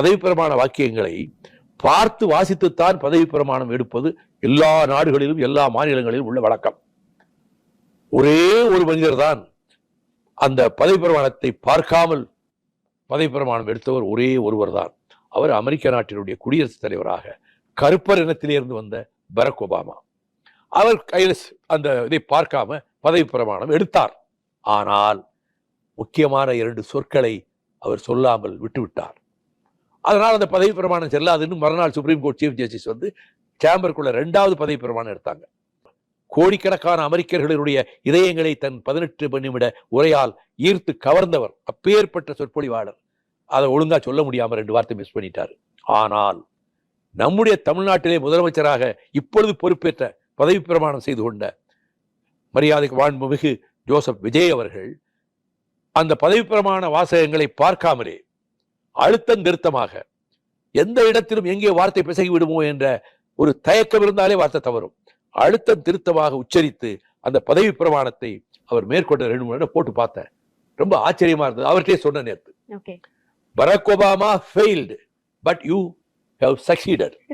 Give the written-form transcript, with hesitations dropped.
பதவி பிரமாண வாக்கியங்களை பார்த்து வாசித்துத்தான் பதவி பிரமாணம் எடுப்பது எல்லா நாடுகளிலும் எல்லா மாநிலங்களிலும் உள்ள வழக்கம். ஒரே ஒரு மனிதர் தான் அந்த பதவி பிரமாணத்தை பார்க்காமல் பதவி பிரமாணம் எடுத்தவர் ஒரே ஒருவர் தான். அவர் அமெரிக்க நாட்டினுடைய குடியரசுத் தலைவராக கருப்பர் இனத்திலிருந்து வந்த பராக் ஒபாமா. அவர் கையில் அந்த இதை பார்க்காம பதவி பிரமாணம் எடுத்தார். ஆனால் முக்கியமான 2 சொற்களை அவர் சொல்லாமல் விட்டுவிட்டார். அதனால் அந்த பதவி பிரமாணம் செல்லாதுன்னு மறுநாள் சுப்ரீம் கோர்ட் சீஃப் ஜஸ்டிஸ் வந்து சேம்பருக்குள்ள 2வது பதவி பிரமாணம் எடுத்தாங்க. கோடிக்கணக்கான அமெரிக்கர்களுடைய இதயங்களை தன் 18 நிமிட உரையால் ஈர்த்து கவர்ந்தவர், அப்பேற்பட்ட சொற்பொழிவாளர். அதை ஒழுங்கா சொல்ல முடியாம 2 வார்த்தை மிஸ் பண்ணிட்டார். ஆனால் நம்முடைய தமிழ்நாட்டிலே முதலமைச்சராக இப்பொழுது பொறுப்பேற்ற பதவி பிரமாணம் செய்து கொண்ட மரியாதைக்கு மாண்புமிகு ஜோசப் விஜய் அவர்கள் அந்த பதவி பிரமாண வாசகங்களை பார்க்காமலே அழுத்தம் திருத்தமாக எந்த இடத்திலும் எங்கே வார்த்தை பிசகி விடுமோ என்ற ஒரு தயக்கம் இருந்தாலே வார்த்தை தவறும். அழுத்தம் திருத்தமாக உச்சரித்து அந்த பதவி பிரமாணத்தை அவர் மேற்கொண்ட 2-3 இடம் போட்டு பார்த்தேன். ரொம்ப ஆச்சரியமா இருந்தது. அவர்கிட்டே சொன்ன நேரத்து, Barack Obama failed but you have succeeded.